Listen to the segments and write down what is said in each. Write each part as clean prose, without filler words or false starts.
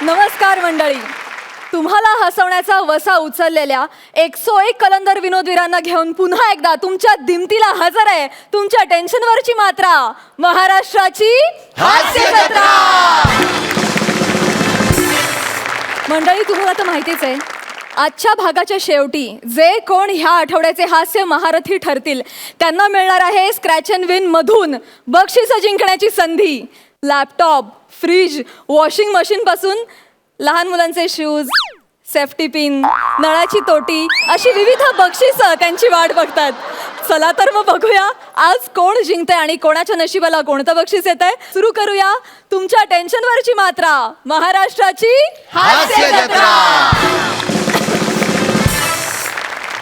नमस्कार मंडळी. तुम्हाला हसवण्याचा वसा उचललेल्या 101 कलंदर विनोदवीरांना घेऊन पुन्हा एकदा तुमच्या दिमतीला हजर आहे तुमच्या टेन्शनवरची मात्रा, महाराष्ट्राची हास्य जत्रा. मंडळी, तुम्हाला तर माहितीच आहे, आजच्या भागाच्या शेवटी जे कोण ह्या आठवड्याचे हास्य महारथी ठरतील त्यांना मिळणार आहे स्क्रॅच अँड विन मधून बक्षिसं जिंकण्याची संधी. लॅपटॉप, फ्रीज, वॉशिंग मशीन पासून लहान मुलांचे शूज, सेफ्टी पिन, नळाची तोटी अशी विविध बक्षिसं त्यांची वाट बघतात. चला तर मग बघूया आज कोण जिंकतंय आणि कोणाच्या नशिबाला कोणतं बक्षीस येतंय. सुरू करूया तुमच्या टेन्शनवरची मात्रा, महाराष्ट्राची हास्य जत्रा.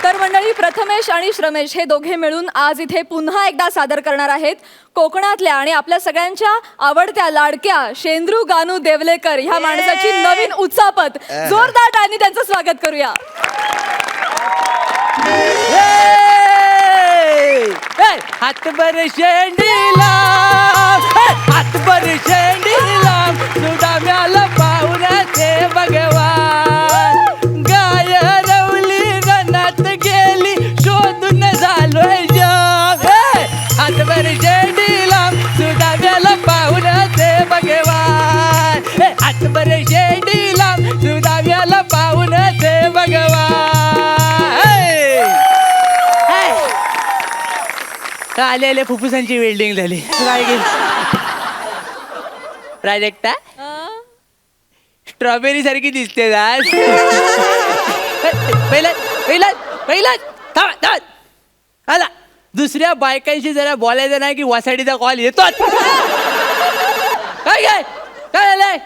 तर मंडळी, प्रथमेश आणि श्रमेश हे दोघे मिळून आज इथे पुन्हा एकदा सादर करणार आहेत कोकणातल्या आणि आपल्या सगळ्यांच्या आवडत्या लाडक्या शेंद्रू गानू देवलेकर ह्या माणसाची नवीन उचापत. जोरदार टाळ्यांनी त्यांचं स्वागत करूया. हातभर शेंडीला, हातभर शेंडीला, सुदाम्याला पाहुण्याचे भगवान. गाय रवली रनात गेली, शोधून झालोय जग. हातभर शेंडीला, सुदाम्याला पाहुण्याचे भगवान. हातभर शेंडीला, सुदाम्याला पाहुण्याचे भगवान. आले फुफ्फुसांची वेल्डिंग झाली. काय गेली प्राजक्ता? स्ट्रॉबेरी सारखी दिसते आज. पहिला आला दुसऱ्या बायकांशी जरा बोलायचं नाही की वासाडीचा कॉल येतो. काय काय काय झालंय?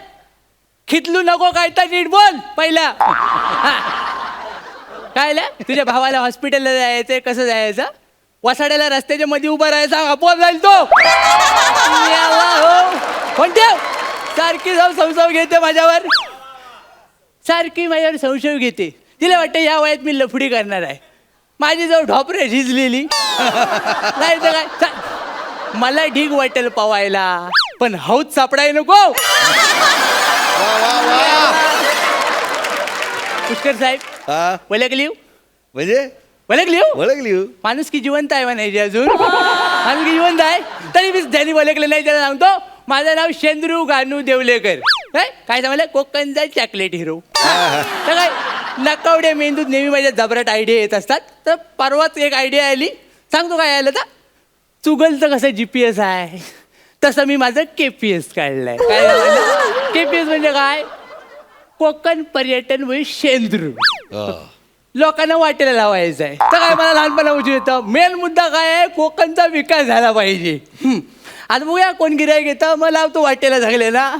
खितलू नको काय तर नीट बोल पहिला. काय झालं? तुझ्या भावाला हॉस्पिटलला जायचंय, कसं जायचं? वासाड्याला रस्त्याच्या मध्ये उभा राहायचा, आपोआप जाईल तो. कोण ठेव? सारखी जाऊ संशय घेते माझ्यावर, सारखी माझ्यावर संशय घेते. तिला वाटतं या वयात मी लफडी करणार आहे. माझी जाऊ ढोपरे झिजलेली नाही तर काय. मला ढीग वाटेल पवायला, पण हौत सापडाय नको. पुष्कर साहेब ओळखली म्हणजे ओळखली माणूस की जिवंत आहे म्हणायची अजून. माणूस की जिवंत आहे तरी मी ज्यांनी ओळखलं नाही त्याला सांगतो, माझं नाव शेंद्रू गानू देवलेकर. काय सांगलं? कोकणचा चॉकलेट हिरो. तर काय नकावड्या मेंदूत नेहमी माझ्या जबराट आयडिया येत असतात. तर परवाच एक आयडिया आली, सांगतो काय आलं तर. चुगलचं कसं GPS आहे तसं मी माझं KPS काढलंय. काय KPS म्हणजे काय? कोकण पर्यटन म्हणजे शेंद्रू. लोकांना वाटेला लावायचं आहे. तर काय मला लहानपणा उचलू येतं. मेन मुद्दा काय आहे? कोकणचा विकास झाला पाहिजे. आता बघूया कोण गिऱ्हाईक घेतं, मग लावतो वाटेला झाले ना.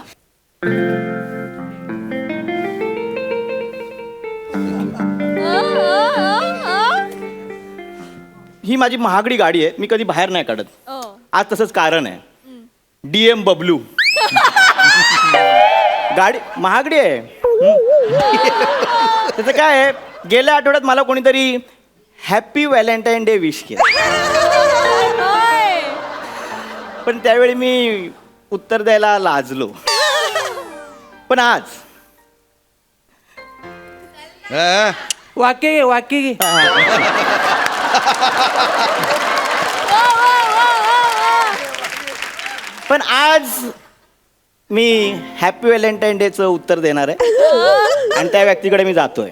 ही माझी महागडी गाडी आहे, मी कधी बाहेर नाही काढत. आज तसंच कारण आहे. DM बबलू गाडी महागडी आहे. त्याचं काय आहे, गेल्या आठवड्यात मला कोणीतरी हॅपी व्हॅलेंटाईन डे विश केलं, पण त्यावेळी मी उत्तर द्यायला लाजलो. पण आज वाक्य घे. पण आज मी हॅपी व्हॅलेंटाईन डेचं उत्तर देणार आहे आणि त्या व्यक्तीकडे मी जातोय.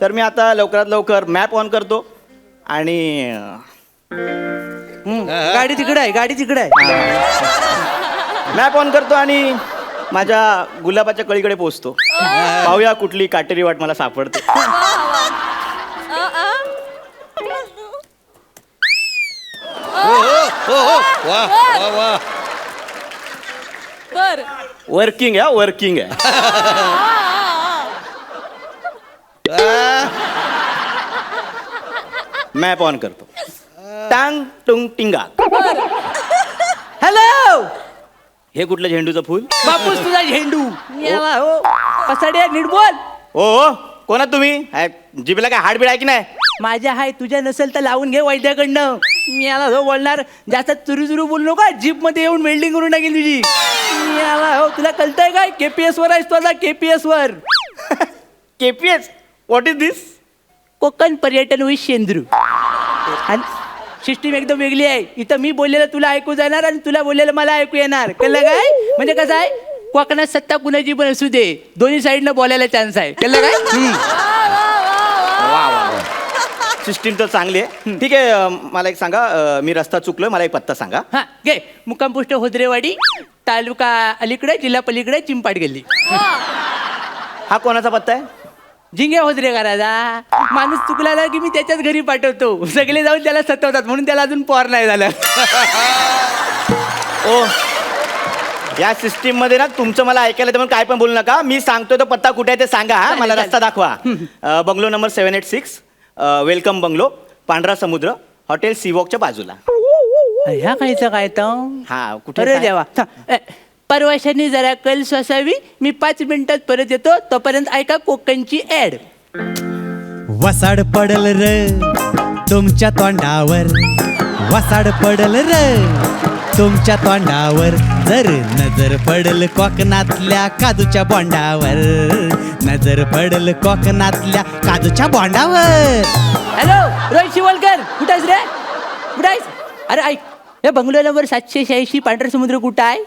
तर मी आता लवकरात लवकर मॅप ऑन करतो आणि गाडी तिकडे आहे. मॅप ऑन करतो आणि माझ्या गुलाबाच्या कळीकडे पोहोचतो. पाहूया कुठली काटेरी वाट मला सापडते. वर्किंग आहे, वर्किंग आहे. मॅप ऑन करतो. टांग टुंग टिंगा. हॅलो, हे कुठलं झेंडूचं फुल? बापूस तुझा झेंडू. पसाड्या नीट बोल. ओ कोणा तुम्ही? जिबेला काय हाडबीड आहे की नाही? माझ्या हाय, तुझ्या नसेल तर लावून घे वैद्याकडनं. मी याला हो बोलणार जास्त चुरू बोलू नका, जीप मध्ये येऊन वेल्डिंग करून टाकेल तुझी. मी याला हो, तुला कळतंय काय KPS वर आहेस तू आता, KPS वर. KPS व्हॉट इज दिस? कोकण पर्यटन विथ शेंद्रू. आणि सिस्टीम एकदम वेगळी आहे. इथं मी बोललेलं तुला ऐकू जाणार आणि तुला बोललेलं मला ऐकू येणार. कळलं काय? म्हणजे कसं आहे, कोकणात सत्ता कुणाची पण असू दे, दोन्ही साईडनं बोलायला चान्स आहे. कळलं काय? सिस्टीम तर चांगली आहे. ठीक आहे, मला एक सांगा, मी रस्ता चुकलोय, मला एक पत्ता सांगा. हा घे. मुक्काम पोस्ट होद्रेवाडी, तालुका अलीकडे, जिल्हा पलीकडे, चिंपाड गल्ली. हा कोणाचा पत्ता आहे? जिंगे होद्रे करायचा. माणूस चुकला ना की मी त्याच्याच घरी पाठवतो. सगळे जाऊन त्याला सतवतात म्हणून त्याला अजून पोर नाही झालं. ओ, या सिस्टीम मध्ये ना तुमचं मला ऐकायला तर काय पण बोलू नका. मी सांगतोय तो पत्ता कुठे आहे ते सांगा. हा, मला चालेल. रस्ता दाखवा. बंगलो नंबर 786, वेलकम बंगलो, पांढरा समुद्र, हॉटेल सीवॉकच्या बाजूला. ह्या कायचं काय तर. हा, कुठे अरे काय? देवा. परवाशांनी जरा कल सोसावी. मी 5 मिनिटात परत येतो. तोपर्यंत ऐका कोकणची ऍड. वसाड पडल र तुमच्या तोंडावर, वसाड पडल र तुमच्या तोंडावर, जर नजर पडल कोकणातल्या काजूच्या बोंडावर, नजर पडल कोकणातल्या काजूच्या बोंडावर. हॅलो रोहित शिवलकर, कुठं आहेस रे? कुठं आहेस? अरे ऐक, हे बंगलो नंबर 786 पांढरा समुद्र कुठं आहे?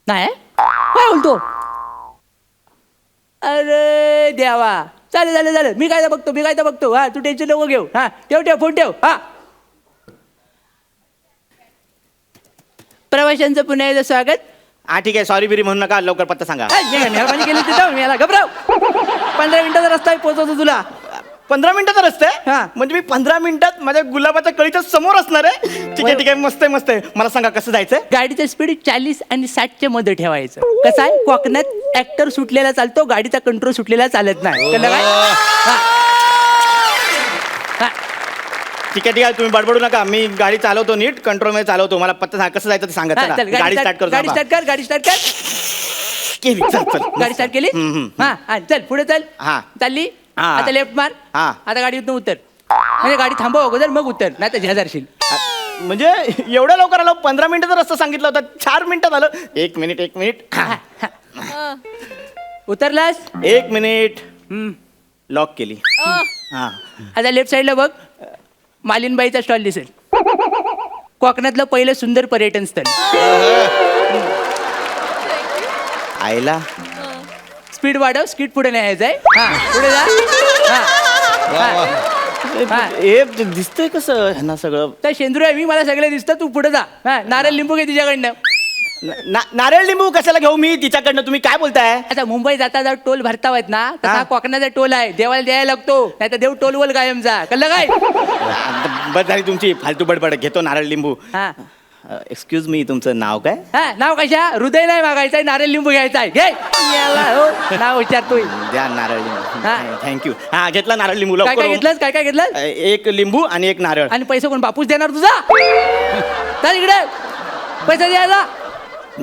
नाही काय बोलतो? अरे देवा. चालेल मी काय तर बघतो. हा, तू टेन्शन नको घेऊ. हा, ठेव फोन ठेव. हा, प्रवाशांचं पुन्हा एकदा स्वागत. हा ठीक आहे, सॉरी बिरी म्हणू नका, लवकर पत्ता सांगा. मेहरबानी केली तिथं. मी याला घबराव. 15 मिनिटाचा रस्ता आहे, पोहोचवतो तुला. 15 मिनिटाचा रस्ता हा. आहे? म्हणजे मी 15 मिनिटात माझ्या गुलाबाच्या कळीच्या समोर असणार आहे. ठीक आहे, मस्त आहे. मला सांगा कसं जायचंय? गाडीचं स्पीड 40 आणि 60च्या मध्ये ठेवायचं. कसं आहे, कोकणात ऍक्टर सुटलेला चालतो, गाडीचा कंट्रोल सुटलेला चालत नाही. कळलं काय? हा. ठीक आहे, तुम्ही बडबडू नका. मी गाडी चालवतो, नीट कंट्रोल मध्ये चालवतो. मला पत्ता सांगा कसं जायचं ते सांगा. चला, चल, गाडी स्टार्ट करतो. गाडी स्टार्ट कर. केली, चल. गाडी स्टार्ट केली. हा, चल पुढे चल. हा. चालली. हा. आता लेफ्ट मार. हा. आता गाडीतून उतर. म्हणजे गाडी थांबव अगोदर, मग उतर, नाही तर झेजारशील. म्हणजे एवढ्या लवकर आलो? 15 मिनिटाचा रस्ता सांगितला होता, 4 मिनिटात आलं. एक मिनिट. उतरलास? 1 मिनिट. लॉक केली. हा. आता लेफ्ट साईडला बघ, मालिनबाईचा स्टॉल दिसेल. कोकणातलं पहिलं सुंदर पर्यटन स्थळ. आईला स्पीड वाढव, स्पीड पुढे न्यायचंय. हा, पुढे जा. हा. हे दिसतंय कसं ह्यांना सगळं? तर शेंद्रू आहे मी, मला सगळे दिसतं. तू पुढे जा. हा, नारळ लिंबू घे तिच्याकडनं. नारळ लिंबू कशाला घेऊ मी तिच्याकडनं? तुम्ही काय बोलताय? आता मुंबई जाता टोल भरता येत ना, तसा हा. कोकणाचा टोल आहे. देवाला द्यायला लागतो, नाही तर देव टोलवल कायमचा. कळलं काय? बस झाली तुमची फालतू बडबड. घेतो नारळ लिंबू. हा. एक्सक्यूज मी, तुमचं नाव काय? हा, नाव कशा? हृदय नाही मागायचंय, नारळ लिंबू घ्यायचा आहे. घे. याला हो, नाव विचारतोय. द्या नारळ लिंबू. हा. थँक्यू. हा, घेतला नारळ लिंबू. काय लवकर. घेतलंस? काय घेतलंस? एक लिंबू आणि एक नारळ. आणि पैसे कोण बापूस देणार तुझा? चल इकडे, पैसे द्यायला.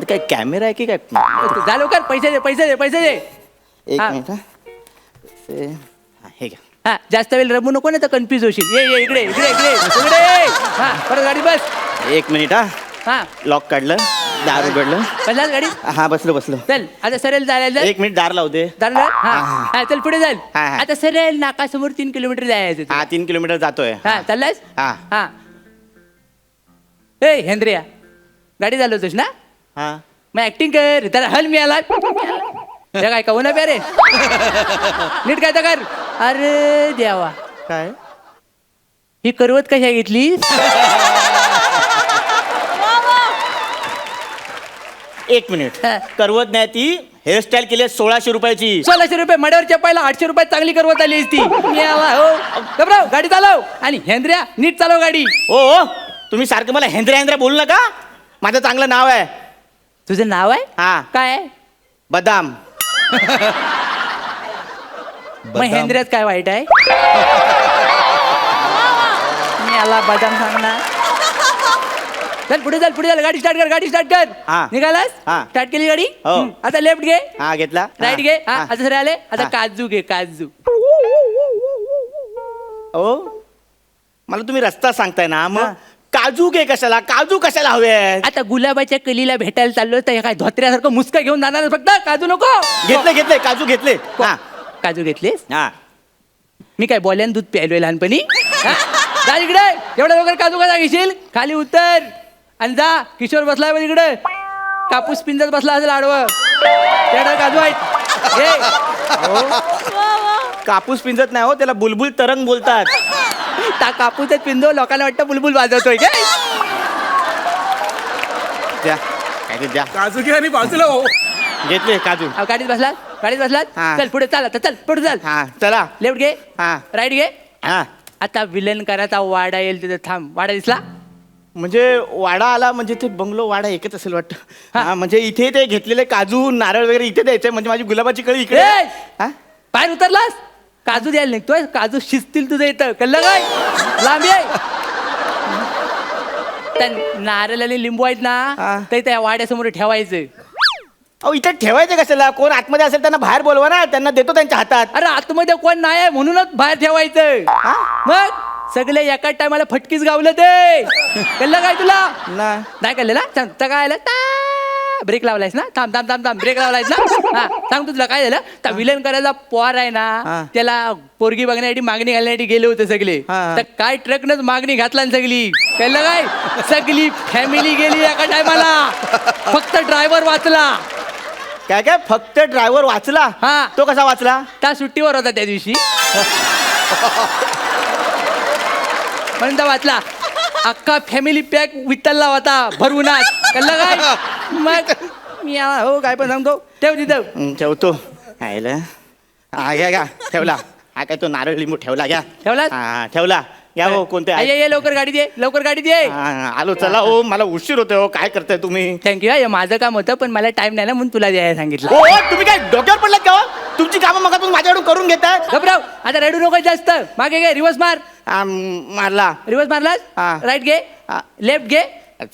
काय कॅमेरा आहे की काय? जा लवकर, पैसे दे. एक हा. मिनिट. हे घ्या. हा, जास्त वेळ रमू नको ना, तर कन्फ्युज होशील. ये इकडे. हा, परत गाडी बस. 1 मिनिट. हा, लॉक काढलं, दार उघडलं. बसलास गाडी? हा, बसलो. चल आता सरळ चालायचं. 1 मिनिट, दार लावते. हा, चल पुढे चल. हा. आता सरळ नाकासमोर 3 किलोमीटर जायचं. हा, 3 किलोमीटर जातोय. हा, चाललास? हा. ए हेंद्रिया, गाडी चालवतोस ना? हा. मग ऍक्टिंग कर. त्याला हल मिळाला. काय का होणार प्यारे? नीट काय तर कर. अरे देवा, काय? ही करवत कशा घेतली? 1 मिनिट. हा. करवत नाही ती, हेअरस्टाईल केली 1600 रुपयाची. 1600 रुपये मड्यावर चपायला 800 रुपयात चांगली करवत आली असती. हो, घबराव, गाडी चालव. आणि हेंद्र्या, नीट चालव गाडी. ओ, तुम्ही सारखं मला हेंद्र्या बोलू नका. माझं चांगलं नाव आहे. तुझं नाव आहे? हा. काय? बदाम. मग हेंद्र्यात काय वाईट आहे? मी आला बदाम सांगणार. चल पुढे चल. गाडी स्टार्ट कर. हा. निघालास? हा. स्टार्ट केली गाडी? हो. आता लेफ्ट घे. हा, घेतला. राईट घे. हा, आता सर आले. आता हा. काजू घे. काजू. ओ, मला तुम्ही रस्ता सांगताय ना हा. मग काजू कशाला हवे आहेत आता गुलाबाच्या कलीला भेटायला चाललो तर हे काय धोत्र्यासारखं मुसका घेऊन जाणार फक्त काजू नको घेतले काजू घेतले हा काजू घेतलेस हा मी काय बोल्यान दूध प्यायलोय लहानपणी हा? जा इकडे एवढ्या लवकर काजू कसा घेशील खाली उतर आणि जा किशोर बसलाय बघ इकडे कापूस पिंजत बसला असेल आडवं त्याकडे काजू आहेत घे. कापूस पिंजत नाही हो त्याला बुलबुल तरंग बोलतात ता कापूसच पिंजो लोकांना वाटतं बुलबुल वाजवतोय काय द्या काय ते द्या काजू घे आणि बाजूला हो. घेतले काजू अहो, गाडीत बसलात हा. चल पुढे चाल आता चल पुढे चाल हा चला लेफ्ट घे हा. राईट घे हा आता विलन करायचा वाडा येईल तिथे थांब वाडा दिसला म्हणजे वाडा आला म्हणजे ते बंगलो वाडा एकच असेल वाटतं हा. हा म्हणजे इथे ते घेतलेले काजू नारळ वगैरे इथे द्यायचे म्हणजे माझी गुलाबाची कळी इकडे ए! हा? बाहेर उतरलास काजू द्यायला निघतोय काजू शिजतील तुझं इथं कळलं काय लांबी आहे त्या नारळ आणि लिंबू आहेत हा. ना ते त्या वाड्यासमोर ठेवायचं अहो इथे ठेवायचे कशाला कोण आतमध्ये असेल त्यांना बाहेर बोलवा ना त्यांना देतो त्यांच्या हातात अरे आतमध्ये कोण नाही आहे म्हणूनच बाहेर ठेवायचं हा? मग सगळे एकाच टायमाला फटकीच गावलं ते कळलं काय तुला ना नाही कळलं ना सांग तर काय आलं ब्रेक लावलायस ना थांब थांब थांब थांब ब्रेक लावलायस ना हा सांग तुला काय झालं त्या विलन करायला पोर आहे हा. ना त्याला पोरगी बघण्यासाठी मागणी घालण्यासाठी गेले होते सगळे हा. तर काय ट्रकनच मागणी घातला ना सगळी कळलं काय सगळी फॅमिली गेली एका टायमाला फक्त ड्रायव्हर वाचला काय काय फक्त ड्रायव्हर वाचला हा. तो कसा वाचला त्या सुट्टीवर होता त्या दिवशी म्हणून तो वाचला अख्खा फॅमिली पॅक विठ्ठलला होता भरवूनाच कळलं काय मग मी हो काय पण सांगतो ठेव तिथं ठेवतो आयला हा घ्या घ्या ठेवला हा काय तो नारळ लिंबू ठेवला घ्या ठेवलास? हा ठेवला घ्या हो कोणते ये, ये लवकर गाडी दे लवकर गाडी दे हा, आलो चला हो मला उशीर होतोय हो काय करताय तुम्ही थँक्यू हे माझं काम होतं पण मला टाइम नाही ना म्हणून तुला द्यायला सांगितलं हो हो, तुम्ही काय डोक्यावर पडलात का हो? तुमची कामं मग तुम्ही माझ्याकडून करून घेताय घबराव आता रेडू नको जास्त मागे घे रिवर्स मार मारला रिवर्स मारलास हा. राईट घे हा. लेफ्ट घे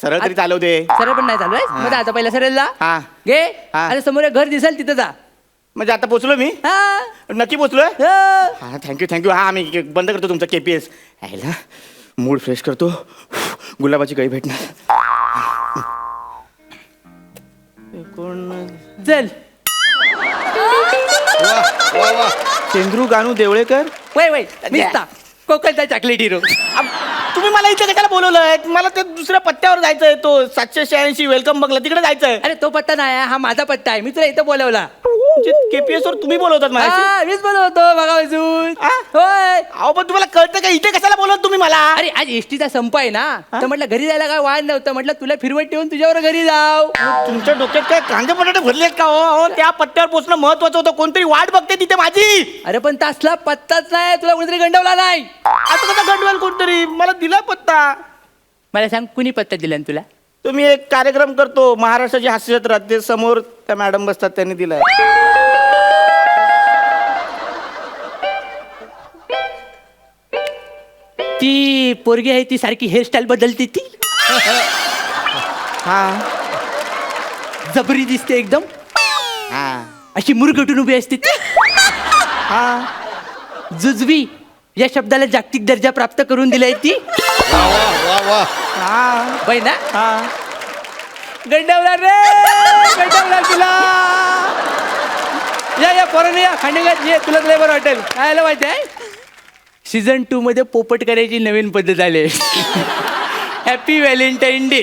सरळ तरी चालव दे सरळ पण नाही चालू आहे मग आता पहिला सरळ जा हा. घे हा. आणि समोर एक घर दिसेल तिथं जा म्हणजे आता पोचलो मी हा नक्की पोचलोय हा. हा थँक्यू हा मी बंद करतो तुमचा केपीएस यायला मूड फ्रेश करतो गुलाबाची कळी भेटणार कोण चल चेंद्रू गानू देवळेकर वय वय मिस्ता कोकणचा चॉकलेट हिरो तुम्ही मला इथे कशाला बोलवलंय मला ते दुसऱ्या पत्त्यावर जायचंय तो 786 वेलकम बंगला तिकडे जायचंय अरे तो पत्ता नाही आहे, हा माझा पत्ता आहे मी तुला इथं बोलवला केपीएस वर तुम्ही बोलवतात मला हा, मीच बोलवतो बघा अजून हा? होय अहो पण तुम्हाला कळतं का इथे कशाला बोलवत तुम्ही मला अरे आज एसटीचा संप आहे ना तर म्हटलं घरी जायला काय वाढ नव्हतं म्हटलं तुला फिरवत ठेवून तुझ्यावर घरी जाव तुमच्या डोक्यात काय कांदे बटाटे भरलेत का हो त्या पत्त्यावर पोहोचणं महत्वाचं होतं कोणतरी वाट बघते तिथे माझी अरे पण तासला पत्ताच नाही तुला कोणतरी गंडवला नाही आता कसा गंडवेल कोणतरी मला दिला पत्ता मला सांग कुणी पत्ता दिला ना तुला तो मी एक कार्यक्रम करतो महाराष्ट्राची हास्यजत्रा ते समोर त्या मॅडम बसतात त्यांनी दिलाय ती पोरगी आहे ती सारखी हेअरस्टाईल बदलते ती हा जबरी दिसते एकदम हा अशी मुरगटून उभी असते ती हा जुजवी या शब्दाला जागतिक दर्जा प्राप्त करून दिलाय ती हा बाई ना हा गंडवला रे गंडवला तुला या पोराने या खांडेगात ये तुला लय बरं वाटेल काय माहिती आहे सीझन 2 मध्ये पोपट करायची नवीन पद्धत आली हॅपी व्हॅलेंटाईन डे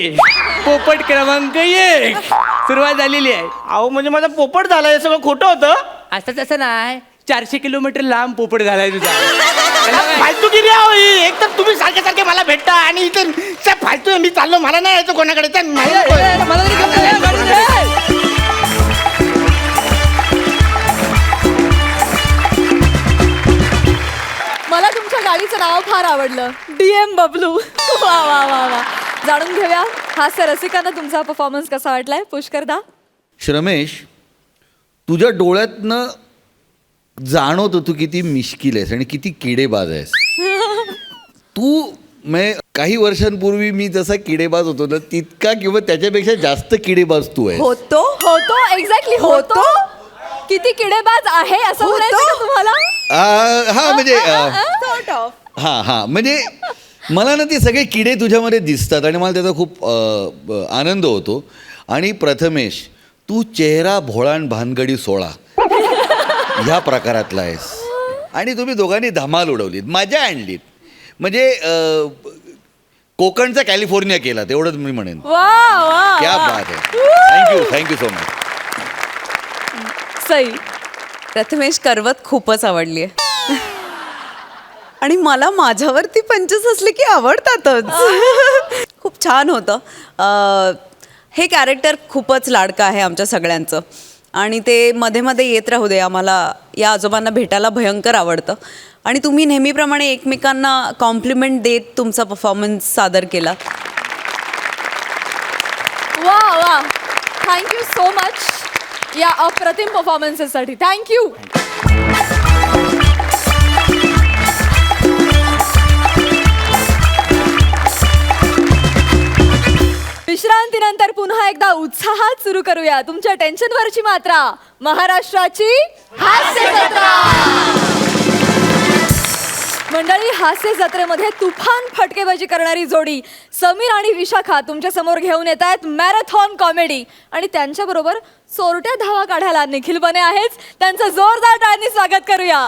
पोपट क्रमांक 1 सुरुवात झालेली आहे अहो म्हणजे माझा पोपट झाला हे सगळं खोटं होतं असं तसं नाही 400 किलोमीटर लांब पोपट झालाय तुझा कळलं काय? फालतूगिरी आहे ही. एक तर तुम्ही सारखे सारखे मला भेटता आणि इथे च्या फालतू आहे. मी चाललो मला नाही यायचं कोणाकडे तर नाही नको. मला तरी घेऊन जा, गाडी दे. मला तुमच्या गाडीचं नाव फार आवडलं DM बबलू वा वा वा वा जाणून घेऊया हास्य रसिकांना तुमचा परफॉर्मन्स कसा वाटलाय पुष्कर दा श्रमेश तुझ्या डोळ्यातनं जाणवतं तू किती मिश्किल आहेस आणि किती किडेबाज आहेस तू काही वर्षांपूर्वी मी जसा किडेबाज होतो ना तितका किंवा त्याच्यापेक्षा जास्त किडेबाज तू आहे होतो होतो एक्झॅक्टली होतो किती किडेबाज आहे असं म्हणायचं का तुम्हाला हा म्हणजे Sort of. हा म्हणजे मला ना ते सगळे किडे तुझ्यामध्ये दिसतात आणि मला त्याचा खूप आनंद होतो. आणि प्रथमेश, तू चेहरा भोळान भानगडी सोळा ह्या प्रकारातला आहेस. आणि तुम्ही दोघांनी धमाल उडवलीत, मजा आणलीत. म्हणजे कोकणचा कॅलिफोर्निया केला, तेवढंच मी म्हणेन. वा वा क्या वा. बात आहे. Thank you so much. Sai. Prathamesh, करवत खूपच आवडली आहे. आणि मला माझ्यावरती पंचस असले की आवडतातच. खूप छान होतं. हे कॅरेक्टर खूपच लाडकं आहे आमच्या सगळ्यांचं आणि ते मध्ये मध्ये येत राहू दे. आम्हाला या आजोबांना भेटायला भयंकर आवडतं आणि तुम्ही नेहमीप्रमाणे एकमेकांना कॉम्प्लिमेंट देत तुमचा परफॉर्मन्स सादर केला. वा वा. थँक्यू सो मच या अप्रतिम परफॉर्मन्सेससाठी. थँक्यू. विश्रांतीनंतर पुन्हा एकदा उत्साहात सुरू करूया तुमच्या टेन्शनवरची मात्रा, महाराष्ट्राची हास्य जत्रा. मंडळी, हास्य जत्रेमध्ये तुफान फटकेबाजी करणारी जोडी समीर आणि विशाखा तुमच्या समोर घेऊन येत आहेत मॅरेथॉन कॉमेडी. आणि त्यांच्याबरोबर चोरट्या धावा काढायला निखिल बने आहेच. त्यांचं जोरदार टाळ्यांनी स्वागत करूया.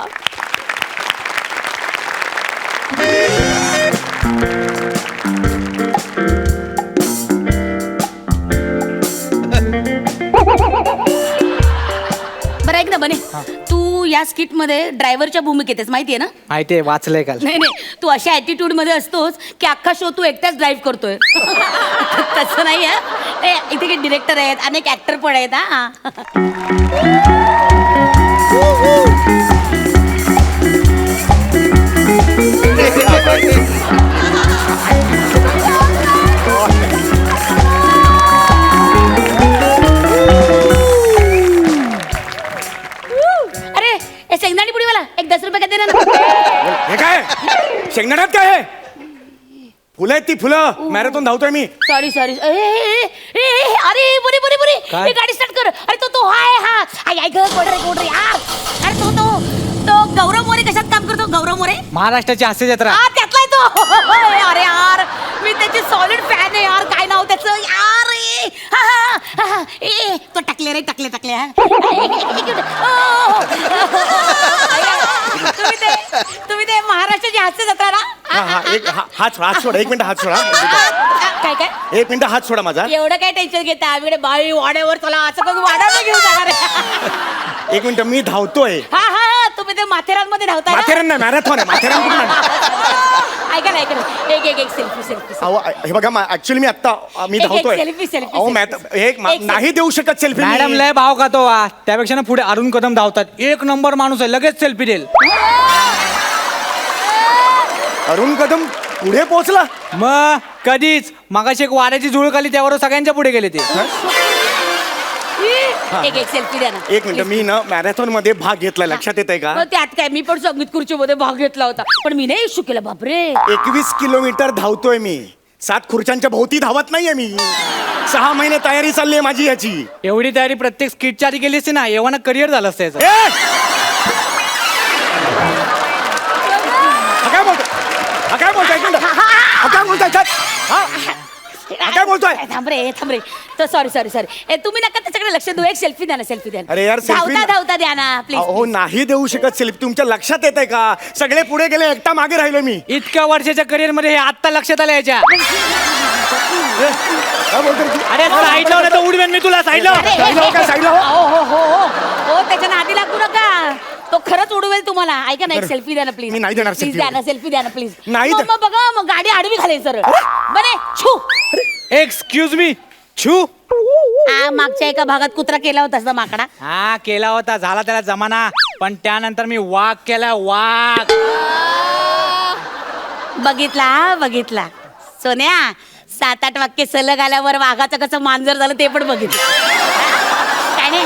बरं ऐक ना बने, तू या स्किट मध्ये ड्रायव्हरच्या भूमिकेत आहेस, माहितीये ना? माहितीये, वाचलंय काल. नाही नाही, तू अशा ऍटिट्यूड मध्ये असतोस की अख्खा शो तू एकटाच ड्राईव्ह करतोय. तसं नाही आहे. इथे काही डिरेक्टर आहेत, अनेक ऍक्टर पण आहेत. हा अरे हे शेंगदाणी पुडी मला एक 10 रुपये का देणार ना? हे काय शेंगदाण्यात काय आहे? फुलं आहेत ती फुलं. मॅरेथॉन धावतोय मी. Sorry sorry. अरे बरे बरे बरे, ही गाडी स्टार्ट कर. अरे तो हाय हा आई कोण रे यार. अरे तो गौरव मोरे कशात काम करतो? गौरव मोरे महाराष्ट्राची हास्य जत्रा. हा त्यातलाय तो. अरे यार मी त्याची सॉलिड फॅन आहे यार. काय नाव त्याचं यार? तो टाकले रे टाकले. तुम्ही ते महाराष्ट्राची हास्य जत्रा ना? हात सोडा. एक मिनिट हात सोडा. काय एक मिनिट हात सोडा माझा. एवढं काय टेन्शन घेता? आम्ही बाई वाड्यावर चला असं करून वाड्यावर घेऊन जाणार. एक मिनिट मी धावतोय. हा तुम्ही ते माथेरानमध्ये धावताय ना? माथेरान नाही, मॅरेथॉन आहे. माथेरान कुठून आहे? ऐका ना एक सेल्फी. अहो हे बघा ऍक्च्युअली मी आता मी एक धावतोय. selfie. अहो एक नाही देऊ शकत सेल्फी. मॅडम लय भाव खातो वा. त्यापेक्षा ना पुढे अरुण कदम धावतात. एक नंबर माणूस आहे, लगेच सेल्फी देईल. अरुण कदम पुढे पोहोचला. मग कधीच मगाशी एक वाऱ्याची झुळ खाली, त्यावर सगळ्यांच्या पुढे गेले ते. एक सेल्फी द्या ना. एक मिनिट मी ना मॅरेथॉन मध्ये भाग घेतला. लक्षात येत आहे का? मग त्यात काय, मी पण संगीत खुर्चीमध्ये भाग घेतला होता, पण मी नाही इश्यू केला. बापरे 21 किलोमीटर धावतोय मी. 7 खुर्च्यांच्या भोवती धावत नाहीये मी. 6 महिने तयारी चालली आहे माझी याची. एवढी तयारी प्रत्येक स्किटच्या आधी केली असते ना, एव्हाना करिअर झालं असतं याचं. काय बोलतोय? काय बोलतोय? काय बोलतोय? थांब रे. तर सॉरी. तुम्ही नका त्याच्याकडे लक्ष देऊ. एक सेल्फी द्या ना. अरे यार, selfie धावता द्या ना प्लीज. हो नाही देऊ शकत सेल्फी. तुमच्या लक्षात येत आहे का? सगळे पुढे गेले, एकटा मागे राहिलो मी. इतक्या वर्षाच्या करिअर मध्ये हे आत्ता लक्षात आलं याच्या. काय बोलतोय? अरे साईडला हो, नाही तर उडवेन मी तुला. साईडला साईडला हो त्याच्या नादी लागू नका. तो खरंच उडवेल तुम्हाला. ऐका ना, एक सेल्फी द्या ना प्लीज. मी नाही देणार प्लीज selfie. द्या ना, सेल्फी द्या ना प्लीज. नाही मग बघा, मग गाडी आडवी घालेल सर. बरे छू. Excuse me. छू. मागच्या एका भागात कुत्रा केला होता असं माकडा. हा केला होता, झाला त्याला जमाना. पण त्यानंतर मी वाघ केला. वाघ बघितला सोन्या. 7-8 वाक्य सलग आल्यावर वाघाचं कसं मांजर झालं ते पण बघितलं. काय नाही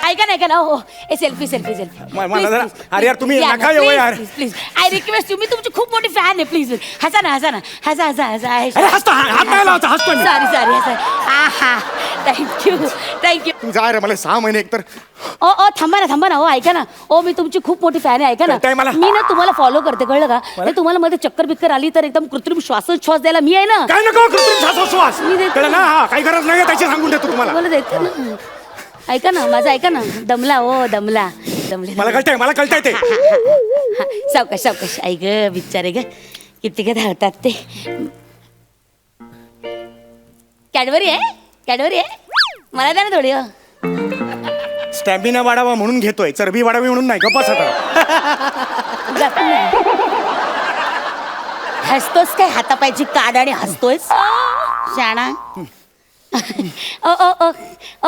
ऐका नाही ऐका ना हो ए सेल्फी सेल्फी सेल्फी मला जरा- अरे यार, तुम्ही नका येऊ यार. प्लीज आय रिक्वेस्ट यू मी तुमची खूप मोठी फॅन आहे प्लीज हसा ना हसा ना हसा हसा हसा अरे हसतो, हात नाही लावायचा, हसतो मी. सॉरी सॉरी हसा आहा थँक्यू तू जा रे, मला 6 महिने एकतर ओ ओ थांबा ना हो ऐका ना ओ मी तुमची खूप मोठी फॅन आहे ऐका कळतंय मला. ना मी ना तुम्हाला फॉलो करते कळलं का नाही तुम्हाला मध्ये चक्कर बिक्कर आली तर एकदम कृत्रिम श्वासोच्छ्वास द्यायला मी आहे ना काय नको कृत्रिम श्वासोच्छ्वास. मी देते. कळलं ना? हा, काही गरज नाही त्याची सांगून देतो तुम्हाला. तुम्हाला देते ना ऐका ना माझं ऐका ना दमला ओ दमले मला कळतंय ते. सावकाश सावकाश ऐक बिचारे ग किती का धावतात ते कॅडबरी आहे मला द्या ना थोडी हो स्टॅमिना वाढावा म्हणून घेतोय, चरबी वाढावी म्हणून नाही. गप्पा आता. जातो ना. हसतोस काय हातापायची काढ आणि हसतोयस शाणा ओ ओ ओ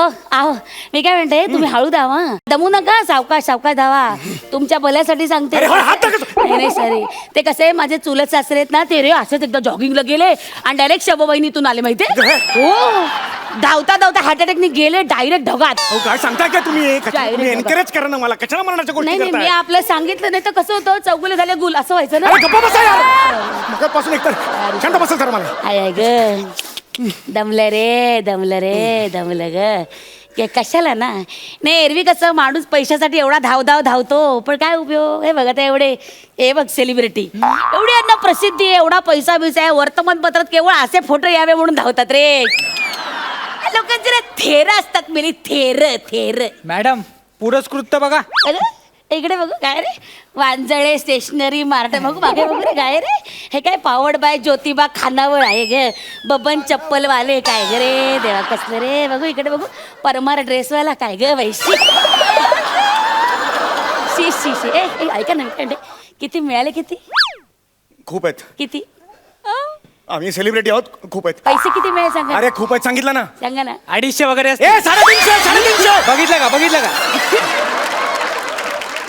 ओ आहो मी काय म्हणते तुम्ही हळू धावा दमू नका सावकाश धावा तुमच्या भल्यासाठी सांगते अरे, हात नका. नाही सॉरी ते कसे माझे चुलत सासरे आहेत ना ते रे असंच एकदा जॉगिंगला गेले आणि डायरेक्ट शबबहिणीतून आले माहितीये हो धावता हार्ट अटॅकने गेले डायरेक्ट ढगात अहो, काय सांगताय काय तुम्ही Direct एनकरेज करा ना मला. कशाला मरणाच्या गोष्टी नाही मी करताय? आपलं सांगितलं नाही तर कसं होतं चौगुले झाले गुल असं व्हायचं ना अरे गप्पा बसा यार. मगापासून एकतर शांत बसा जरा मला. आय ग दमलं रे ग के कशाला ना नाही एरवी कसं माणूस पैशासाठी एवढा धावतो पण काय उपयोग हे बघा ते एवढे हे बघ सेलिब्रिटी एवढी यांना प्रसिद्धी आहे एवढा पैसा बिसा आहे वर्तमानपत्रात केवळ असे फोटो यावे म्हणून धावतात रे लोकांचे रे थेर असतात मेली थेर मॅडम पुरस्कृत बघा अरे इकडे बघू काय रे वांजळे स्टेशनरी मार्ट बघू मागे बघू रे काय रे हे काय पावड बाय ज्योतिबा खानावळ आहे ग बबन चप्पल वाले काय ग रे देवा कसलं रे बघू इकडे बघू परमार ड्रेसवाला काय ग वैशी शी ए ऐका ना किती मिळाले किती खूप आहेत. किती आम्ही सेलिब्रिटी आहोत, खूप आहेत. पैसे किती मिळाले सांगा अरे खूप आहेत, सांगितलं ना. सांगा ना 250 वगैरे असते. 350. बघितलं का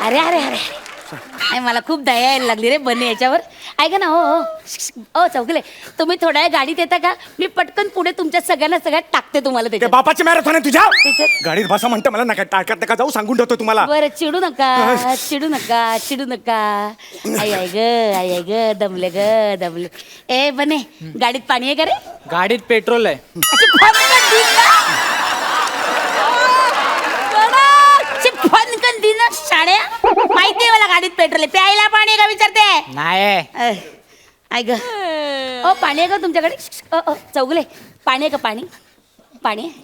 अरे मला खूप दया यायला लागली रे बने याच्यावर ऐका ना हो चौकले तुम्ही थोड्या वेळ गाडीत येता का मी पटकन पुढे तुमच्या सगळ्यात टाकते तुम्हाला ते त्याच्यात बापाची मॅरेथॉन आहे तुझ्या त्याच्यात. गाडीत बसा म्हणतं मला नका टाकत नका जाऊ, सांगून ठेवतो तुम्हाला. बरं चिडू नका आई ग दमले ए बने गाडीत पाणी आहे का रे गाडीत पेट्रोल आहे अशी फनकन दिन ना? अशी फनकन दिन ना, शाण्या माहितीये मला गाडीत पेट्रोल आहे प्यायला पाणी आहे का विचारते नाही ऐ ग ओ पाणी आहे का तुमच्याकडे चौगले पाणी आहे का पाणी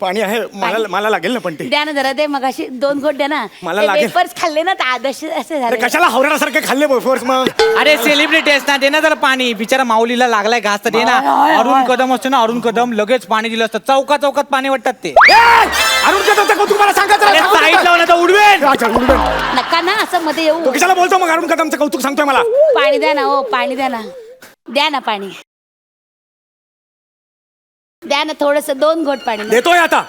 पाणी आहे मला लागेल ना पण ते. द्या ना जरा दे मग अशी 2 घोट द्या ना मला लागेल. वेपर्स खाल्ले ना तर आदर्श असे अरे झाले कशाला हावरासारखे खाल्ले वेफर्स मग. अरे सेलिब्रिटी आहेस ना दे ना जरा पाणी बिचारा माऊलीला लागलाय घास तर दे ना अरुण कदम असतो ना अरुण कदम लगेच पाणी दिलं असतं चौकात पाणी वाटतात ते अरुण कदमचं कौतुक मला सांगायचं साईड लावलं तर उडवेल नका ना असं मध्ये येऊ तो कशाला बोलतो मग अरुण कदमचं कौतुक सांगतोय मला. पाणी द्या ना हो पाणी द्या ना पाणी द्या ना थोडस 2 घोट पाणी देतोय आता.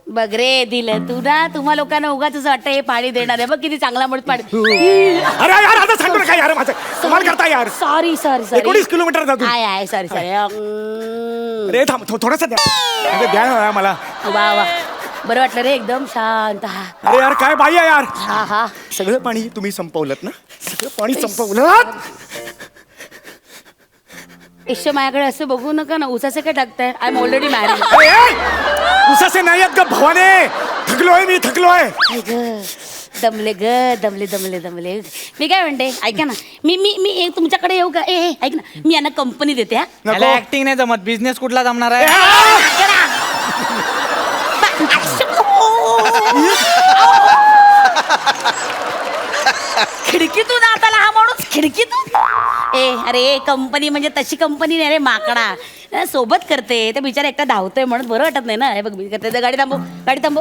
बघ रे दिलं तू ना तुम्हा लोकांना उगाच असं वाटतं हे पाणी देणार आहे बघ किती चांगला म्हणत पाणी अरे यार आता सांगतो ना काय यार माझं कमाल करता यार. सॉरी 19 किलोमीटर जातो. आहे सॉरी अरे थांब थोडंसं द्या. अरे द्या ना मला. वा बरं वाटलं रे एकदम शांत अरे यार काय बाई आहे यार. हा सगळं पाणी तुम्ही संपवलं ना, सगळं पाणी संपवलं. ईश्व माझ्याकडे असं बघू नका ना उसाचं काय टाकताय आय एम ऑलरेडी मॅरिड उसाचे नाही आहेत ग भवाने. थकलोय दमले मी काय म्हणते ऐका ना मी तुमच्याकडे येऊ का ऐक ना मी यांना कंपनी देते हा त्याला ऍक्टिंग नाही जमत बिझनेस कुठला जमणार आहे खिडकीतून आता हा माणूस खिडकीतून अरे कंपनी म्हणजे तशी कंपनी नाही रे माकडा सोबत करते ते बिचारा एकटा धावतोय म्हणून बरं वाटत नाही ना हे बघ करते गाडी थांबव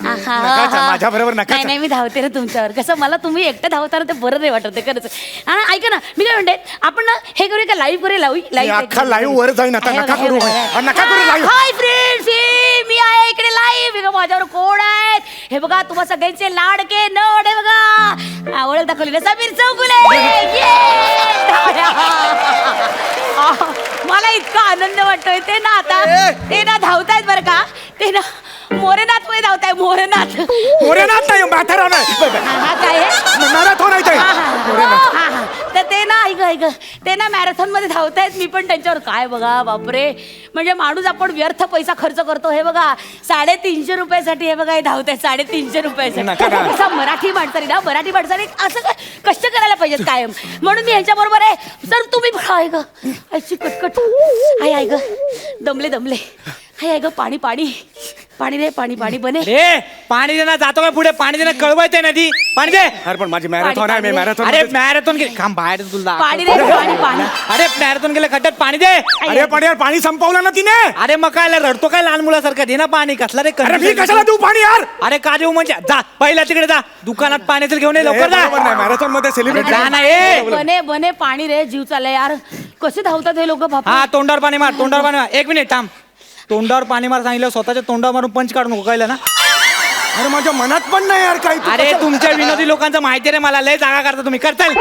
माझ्या बरोबर नका. नाही मी धावते ना तुमच्यावर कसं मला तुम्ही एकटं धावताना ते बरं नाही वाटत खरंच ऐका ना मी काय म्हणते आपण ना हे करूया का लाईव्ह करूया अख्खा लाईव्ह वर जाईन आता. नका करू लाईव्ह. हाय फ्रेंड्स मी आहे इकडे लाईव्ह माझ्यावर कोण आहेत हे बघा तुम्हा सगळ्यांचे लाडके नड हे बघा ओळख दाखवली ना समीर चौगुले मला इतका आनंद वाटतोय ते ना आता ते ना धावतायत बरं का ते ना मोरेनाथ मध्ये धावताय मोरेनाथ. मोरेनाथ नाही मॅथॅरॉन आहे हा काय आहे? मॅरेथॉन आहे ते. मोरेनाथ. हा. तर ते ना ऐक ते ना मॅरेथॉन मध्ये धावतायत. मी पण त्यांच्यावर काय बघा बापरे, म्हणजे माणूस आपण व्यर्थ पैसा खर्च करतो. हे बघा 350 रुपयासाठी हे बघा हे धावतायत 350 रुपयासाठी. नका ना. कसं मराठी माणसाने असं कष्ट करायला पाहिजेत कायम. म्हणून मी ह्याच्या बरोबर आहे. सर तुम्ही पण आहे ग अशी कटकट आहे. आहे ग दमले आहे ग पाणी रे पाणी बने. ए पाणी देणार जातो काय पुढे, पाणी देणार कळवायचंय नदी, पाणी दे. अरे पण माझी मॅरेथॉन आहे मी पाणी- मॅरेथॉन. अरे मॅरेथॉन गेले काम बाहेर तुला पाणी रे पाणी. अरे मॅरेथॉन गेले खड्ड्यात पाणी दे. अरे पण यार पाणी संपवलं ना तिने. अरे मग काय रडतो काय लहान मुलासारखं, दे ना पाणी. कसला रे अरे मी कशाला देऊ पाणी यार. अरे का देऊ म्हणजे जा पहिल्या तिकडे जा दुकानात पाण्याचं घेऊन ये लवकर जा. मॅरेथॉन मध्ये सेलिब्रेट जा ना ए. बने पाणी रे जीव चाललाय यार. कसे धावतात हे लोक बाप. हा तोंडावर पाणी मार. एक मिनिट थांब. तोंडावर पाणी मार सांगितलं, स्वतःच्या तोंडावर मारून पंच काढून उकायला ना. अरे माझ्या मनात पण नाही यार काही. अरे तुमच्या विनोदी लोकांचं माहिती रे मला, लय जागा करता तुम्ही. करताल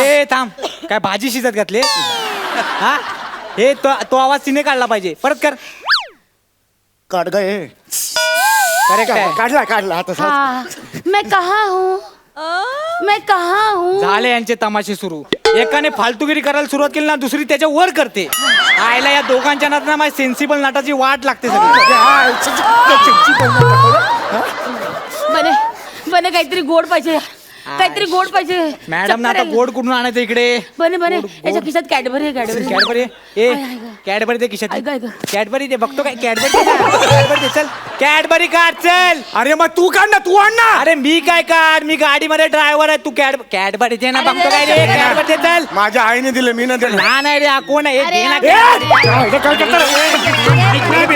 ए थांब, काय भाजी शिजत घातली हा. हे तो आवाज तिने काढला पाहिजे. परत कर. काढ गए. करेक्ट आहे. काढला आता. हाँ, मैं कहाँ हूँ. झाले यांचे तमाशे सुरू. एकाने फालतूगिरी करायला सुरुवात केली ना, दुसरी त्याच्या वर करते. आयला या दोघांच्या नात माझ्या सेन्सिबल नाटाची वाट लागते सगळी. बने काहीतरी गोड पाहिजे. मॅडम ना आता गोड कुठून आणायचं इकडे. बने याच्या खिशात कॅडबरी कॅडबरी ए आहे, आहे. कॅडबरी दे खिशात. ऐक, ऐक. कॅडबरी दे, बघतो काय कॅडबरी दे चल. कॅडबरी काढ चल. अरे मग तू काढ ना, तू आण ना. अरे मी काय काढ, मी गाडीमध्ये ड्रायव्हर आहे. तू कॅडबरी दे ना, अरे बघतो काय रे. दे, दे, दे. कॅडबरी दे चल. माझ्या आईने दिले मी ना दिलं. लहान आहे रे हा, कोण आहे. अरे, दे ना अरे,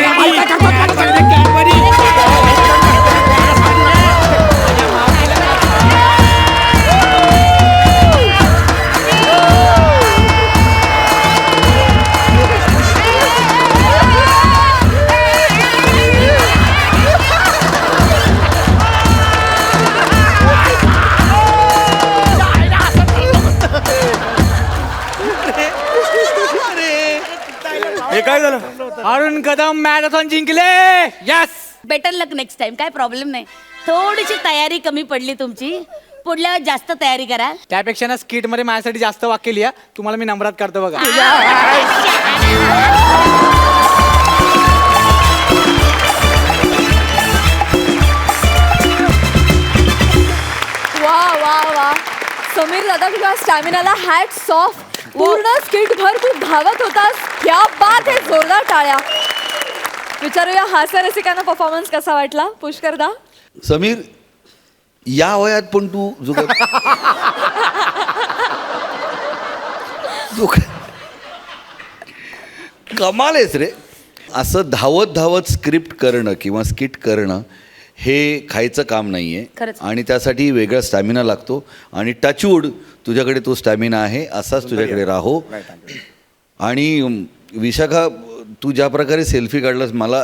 Cadbury. काय करता? Cadbury. हे काय झालं? अरुण कदम मॅरेथॉन जिंकले. यस. बेटर लक नेक्स्ट टाइम. काय प्रॉब्लेम नाही. थोडीशी तयारी कमी पडली तुमची. पुढल्या वेळेस जास्त तयारी करा. त्यापेक्षा ना स्किट मध्ये माझ्यासाठी जास्त वाक्य लिहा. तुम्हाला मी नंबरात करतो बघा. वा समीर दादा, तुझ्या स्टॅमिनाला हॅट्स ऑफ. पूर्ण स्किट भर तू धावत होतास. क्या बात आहे, जोरदार टाळ्या. विचारूया हास्य रसिकांना परफॉर्मन्स कसा वाटला. पुष्कर दा. समीर, या वयात पण तू कमाल आहेस रे. असं धावत धावत स्क्रिप्ट करणं किंवा स्किट करणं हे खायचं काम नाही आहे. खरंच. आणि त्यासाठी वेगळा स्टॅमिना लागतो. आणि टचवूड तुझ्याकडे तो स्टॅमिना आहे, असाच तुझ्याकडे राहो. आणि विशाखा, तू ज्या प्रकारे सेल्फी काढलास, मला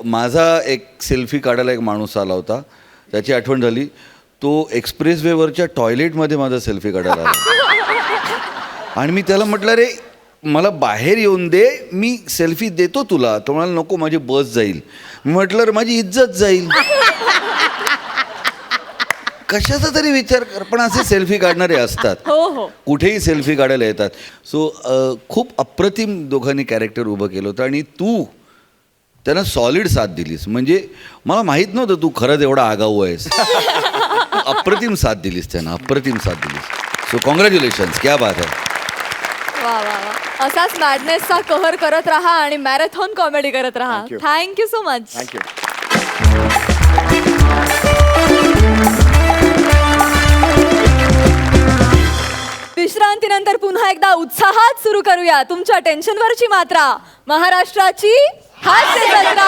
माझा एक सेल्फी काढायला एक माणूस आला होता, त्याची आठवण झाली. तो एक्सप्रेसवेवरच्या टॉयलेटमध्ये माझा सेल्फी काढायला आला. आणि मी त्याला म्हटलं, रे मला बाहेर येऊन दे, मी सेल्फी देतो तुला. तो म्हणाला, नको माझी बस जाईल. मी म्हटलं, रे माझी इज्जत जाईल. कशाचा तरी विचार कर. पण असे सेल्फी काढणारे असतात. हो कुठेही सेल्फी काढायला येतात. सो खूप अप्रतिम दोघांनी कॅरेक्टर उभं केलं होतं. आणि तू त्यांना सॉलिड साथ दिलीस. म्हणजे मला माहीत नव्हतं तू खरंच एवढा आगाऊ आहेस. अप्रतिम साथ दिलीस त्यांना, अप्रतिम साथ दिलीस. सो कॉंग्रॅच्युलेशन्स, क्या बात आहे. वा असाच मॅडनेसचा कहर करत राहा आणि मॅरेथॉन कॉमेडी करत राहा. Thank you so much. थँक्यू. विश्रांतीनंतर पुन्हा एकदा उत्साहात सुरू करूया तुमच्या टेन्शनवरची मात्रा. महाराष्ट्राची हास्य जत्रा.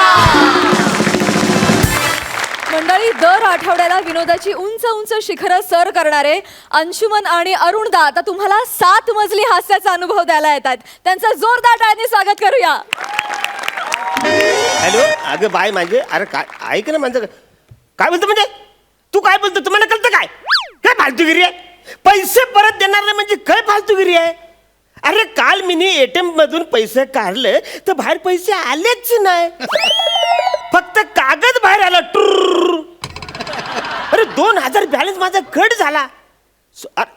मंडळी, दर आठवड्याला विनोदाची उंच उंच शिखरं सर करणारे अंशुमन आणि अरुणदा आता तुम्हाला 7 मजली हास्याचा अनुभव द्यायला येतात. त्यांचं जोरदार टाळ्यांनी स्वागत करूया. हॅलो, अगं बाय माझे. अरे काय ऐक ना माझं. काय बोलतो म्हणजे तू काय बोलतो? तुम्हाला कळतं काय? काय फालतूगिरी आहे? पैसे परत देणार नाही म्हणजे काय फालतूगिरी आहे? अरे काल मी एटीएम मधून पैसे काढले तर बाहेर पैसे आलेच नाही, फक्त कागद बाहेर आला टुर्र. अरे 2000 बॅलन्स माझा कट झाला.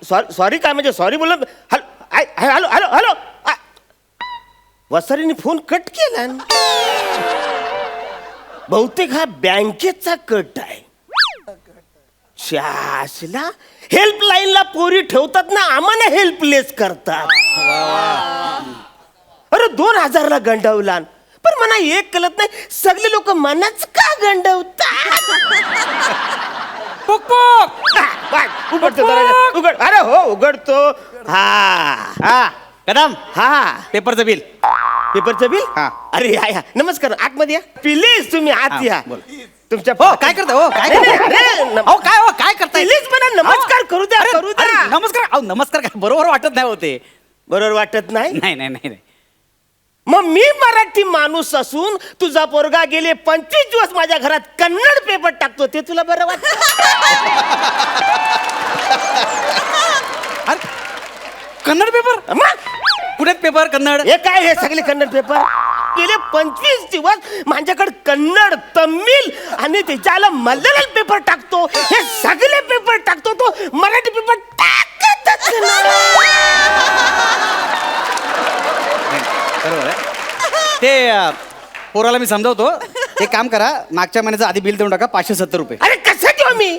सॉरी काय म्हणजे सॉरी बोल. Hello hello hello. वसारीने फोन कट केला. बहुतेक हा बँकेचा कट आहे. शासला हेल्पलाईनला पोरी ठेवतात ना, आम्हाला हेल्पलेस करतात. अरे 2000ला गंडवला, पण मला एक कळत नाही सगळे लोक मनाच का गंडवतात. उघडतो जरा, उघड. अरे हो उघडतो. हा कदम हा पेपरचं बिल. पेपरचं बिल. हा. अरे या नमस्कार, आतमध्ये या प्लीज. तुम्ही आत या. तुमच्या हो काय करता हो काय अरे, करताय? अरे, हो काय हो काय करताय? प्लीज मला नमस्कार करू द्या, अरे, करू द्या. अरे, नमस्कार अहो नमस्कार काय बरोबर वाटत नाही होते. बरोबर वाटत नाही. नाही नाही नाही नाही. मग मी मराठी माणूस असून तुझा पोरगा गेले 25 दिवस माझ्या घरात कन्नड पेपर टाकतो, ते तुला बरं वाटत? अरे, कन्नड पेपर मग पुण्यात पेपर कन्नड. हे काय, हे सगळे कन्नड पेपर गेले 25 दिवस माझ्याकडे कन्नड, तमिळ आणि त्याच्याला मल्याळम पेपर टाकतो. हे सगळे पेपर टाकतो, तो मराठी पेपर टाकतच नाही. बरोबर आहे. ते पोराला मी समजावतो. एक काम करा, मागच्या महिन्याचं आधी बिल देऊन टाका 570 रुपये. अरे कसं देऊ मी?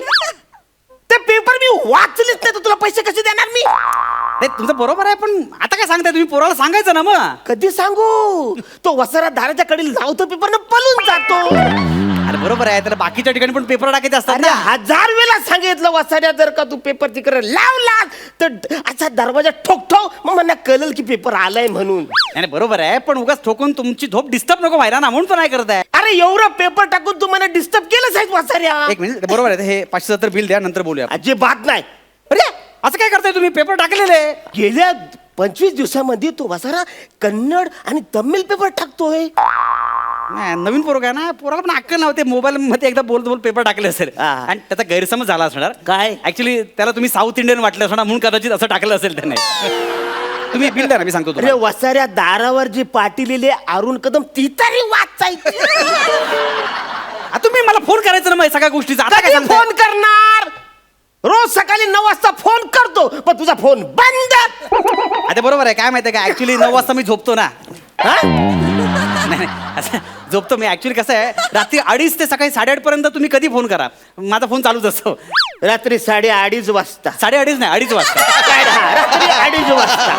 ते पेपर मी वाचलेच नाही तर तुला पैसे कसे देणार मी? नाही तुमचं बरोबर आहे, पण आता काय सांगताय तुम्ही? पोराला सांगायचं ना मग. कधी सांगू? तो वसारा दाराच्या कडे लावतो पेपर न पळून जातो. अरे बरोबर आहे, त्याला बाकीच्या ठिकाणी पण पेपर टाकायचे असतात अरे ना. 1000 वेळा सांगितलं वसाऱ्या, जर का तू पेपर तिकडे लावला तर असा दरवाजा ठोकठो, मग मला कळलं की पेपर आलाय म्हणून. नाही बरोबर आहे, पण उगाच ठोकून तुमची झोप डिस्टर्ब नको व्हायला ना, म्हणून पण नाही करत आहे. अरे एवढं पेपर टाकून तू मला डिस्टर्ब केलंच आहे वसाऱ्या. एक मिनिट, बरोबर आहे. हे 570 बिल द्या, नंतर बोलूया. अजिबात नाही. अरे असं काय करताय तुम्ही? पेपर टाकलेले. गेल्या 25 दिवसामध्ये तो वसारा कन्नड आणि तमिळ पेपर टाकतोय. नाही, नवीन पोरगा आहे ना, पोराला पण अक्कल नव्हते. मोबाईल मध्ये एकदा बोल बोल पेपर टाकले असेल हा. आणि त्याचा गैरसमज झाला असणार. काय? ऍक्च्युली त्याला तुम्ही साऊथ इंडियन वाटलं असणार, म्हणून कदाचित असं टाकलं असेल त्याने. तुम्ही बिल द्या ना, मी सांगतो अरे तुम्हाला. वसाऱ्या दारावर जी पाटी लिहिली अरुण कदम, ती तरी वाचायची. आ, तुम्ही मला फोन करायचं ना मग सगळ्या गोष्टीचा. आता काय कधी सांगताय? फोन करणार? रोज सकाळी 9 वाजता फोन करतो, पण तुझा फोन बंद. आता बरोबर आहे. काय माहिती आहे का, ऍक्च्युली 9 वाजता मी झोपतो ना. हा? नाही असं झोपतो मी. ऍक्च्युली कसं आहे, रात्री 2:30 ते सकाळी 8:30 पर्यंत तुम्ही कधी फोन करा, माझा फोन चालूच असतो. रात्री 2:30 वाजता. 2:30 नाही, 2:30 वाजता. काय हा, रात्री 2:30 वाजता.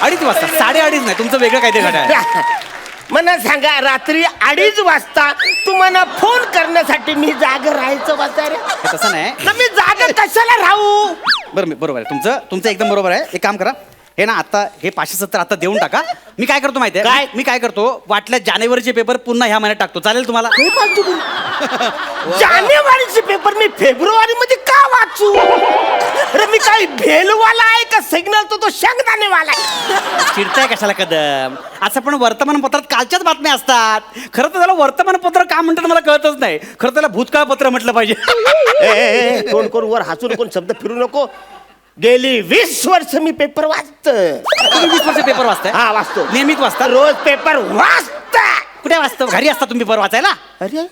2:30 वाजता, 2:30 नाही. तुमचं वेगळं काहीतरी घडा. मला सांगा, रात्री 2:30 वाजता तुम्हाला फोन करण्यासाठी मी जाग राहायचं वसाऱ्या? तसं नाही. तर मी जाग कशाला राहू? बरोबर आहे तुमचं एकदम बरोबर आहे. एक काम करा, हे ना आता हे 570 आता देऊन टाका. मी काय करतो माहिती आहे? काय? मी काय करतो, वाटल्या जानेवारीचे पेपर पुन्हा ह्या महिन्यात टाकतो. चालेल तुम्हाला? जानेवारीचे पेपर मी फेब्रुवारी मध्ये का वाचू? अरे मी काय भेलवाला आहे का सिग्नल तो शेंगदाणेवाला आहे? चिडताय कशाला कदम? असं पण वर्तमानपत्रात कालच्याच बातम्या असतात. खरं तर त्याला वर्तमानपत्र का म्हणतात मला कळतच नाही. खरं त्याला भूतकाळ पत्र म्हटलं पाहिजे. कोण कोण वर हसून कोण शब्द फिरू नको. गेली 20 वर्ष मी पेपर वाचतो. तुम्ही 20 वर्ष पेपर वाचताय? हा वाचतो. नियमित वाचता? रोज पेपर वाचता. कुठे वाचतो? घरी असता तुम्ही पेपर वाचायला? अरे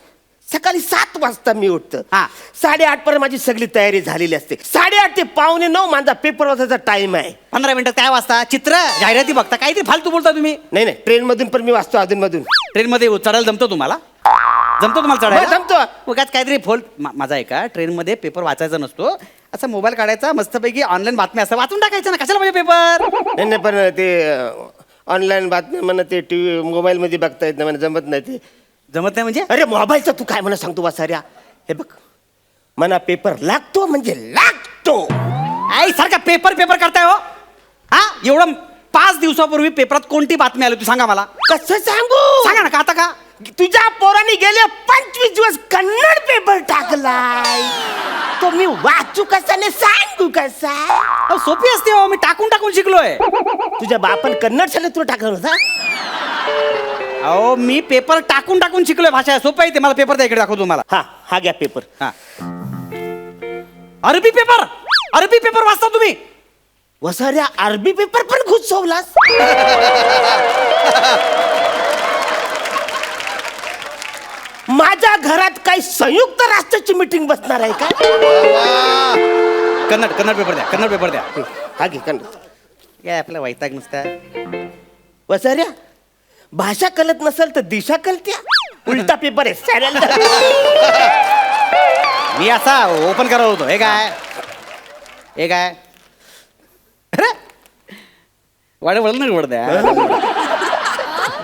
सकाळी 7 वाजता मी उठतो. हा. 8:30 पर्यंत माझी सगळी तयारी झालेली असते. 8:30 ते 8:45 माझा पेपर वाचायचा टाइम आहे. 15 मिनिटं काय वाचता? चित्र, जाहिराती बघता? काहीतरी फालतू बोलता तुम्ही. नाही ट्रेन मधून पण मी वाचतो अधून मधून. ट्रेन मध्ये चढायला जमतो तुम्हाला? जमतो तुम्हाला हो, चढायला? जमतो. उगाच काहीतरी फोल माझा आहे का, ट्रेन मध्ये पेपर वाचायचा नसतो. असा मोबाईल काढायचा, मस्तपैकी ऑनलाईन बातम्या असतात, वाचून टाकायचं ना. कशाला पाहिजे पेपर? नाही पण ते ऑनलाईन बातम्या म्हणा, ते टीव्ही मोबाईल मध्ये बघता येत नाही, मला जमत नाही ते. जमत नाही म्हणजे? अरे मोबाईलचं तू काय म्हणा सांगतो वासाऱ्या. हे बघ, मना पेपर लागतो म्हणजे लागतो. आई सारखा पेपर करताय हो. हा एवढं 5 दिवसापूर्वी पेपरात कोणती बातमी आली तू सांगा मला. कसं सांगू? सांगा ना. का आता का? तुझ्या पोराने गेले 25 दिवस कन्नड पेपर टाकलाय. तो मी वाचू कसा ने सांगू कसा? अहो, सोपी असते हो. मी टाकून शिकलोय. तुझ्या बापन कन्नड शाळेत तुला टाकलं होता? अहो मी पेपर टाकून शिकलोय. भाषा सोपं आहे ते. मला पेपर द्या, इकडे दाखवतो तुम्हाला. हा घ्या पेपर. हा. अरबी पेपर वाचता तुम्ही? वसाऱ्या आरबी पेपर पण घुसवलास. माझ्या घरात काही संयुक्त राष्ट्राची मीटिंग बसणार आहे का? कन्नड पेपर द्या, कन्नड पेपर द्या. हा घे कन्नड. काय आपला वैताग नुसता. वसाऱ्या भाषा कळत नसेल तर दिशा कळत्या. उलटा पेपर आहे साऱ्याला. मी असा ओपन करत होतो. हे काय अरे वाडे वळण पडद्या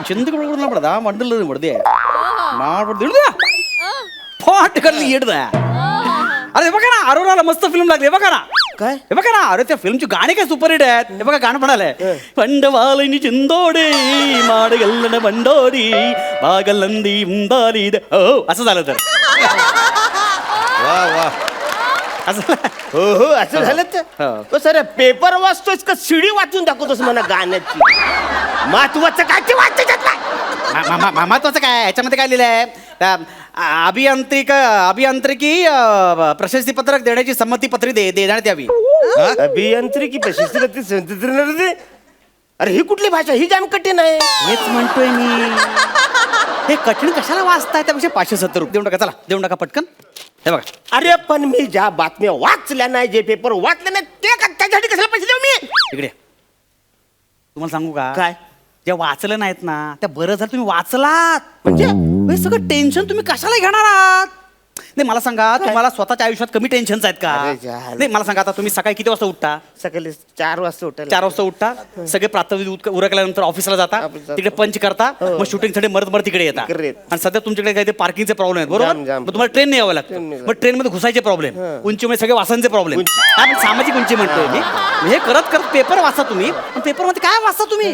चिंतक पडदा मंडल पडदे फाट करली येडदा. अरे हे बघा ना, अरोराला मस्त फिल्म लागली. हे बघा ना काय? हे बघा ना, अरे त्या फिल्मची गाणी काय सुपरहिट आहेत. हे बघा गाणं म्हणालंय पंडवालिनी चिंदोडे माडगल्लन बंडोरी बागलंदी उंदाली हो असं झालं तर. वा वा. असं हो हो असं झालं तर. हो. सर पेपर वाचतोस का शिडी वाचून दाखवतोस मला गाण्याची? महत्वाचं काय ते वाचायच्यात नाही. महत्वाचं काय ह्याच्यामध्ये काय लिहिलं आहे? अभियांत्रिकी प्रशस्ती पत्रक देण्याची संमती पत्री देण्यात यावी. अभियांत्रिकी प्रशस्ती. अरे ही कुठली भाषा? ही जाम कठीण आहे. हेच म्हणतोय मी. हे कठीण कशाला वाचताय? त्यापेक्षा 570 रुपये देऊन टाका. चला देऊन टाका पटकन. हे बघा. अरे पण मी ज्या बातम्या वाचल्या नाही, जे पेपर वाचले नाही ते त्यासाठी कशाला पैसे देऊ मी? इकडे तुम्हाला सांगू का? काय? जे वाचलं नाहीत ना त्या बरं झालं तुम्ही वाचलात. म्हणजे हे सगळं टेन्शन तुम्ही कशाला घेणार आहात? नाही मला सांगा, तुम्हाला स्वतःच्या आयुष्यात कमी टेन्शन्स आहेत का? अरे झालं. नाही मला सांगा, आता तुम्ही सकाळी किती वाजता उठता? सकाळी 4 वाजता उठायला. 4 वाजता उठता, सगळे प्रातःविधी उरकल्यानंतर ऑफिसला जाता, जातो. तिकडे पंच करता, मग शूटिंगसाठी मरत तिकडे येता. इकडे येत. आणि सध्या तुमच्याकडे काही पार्किंगचे प्रॉब्लेम आहेत बरोबर. जाम. मग तुम्हाला ट्रेन यावं लागतं. ट्रेनने मग ट्रेनमध्ये घुसायचे प्रॉब्लेम, उंचीमुळे सगळे वासांचे प्रॉब्लेम. आपण सामाजिक उंची म्हणतोय मी. हे करत करत पेपर वाचा तुम्ही. पण पेपरमध्ये काय वाचता तुम्ही?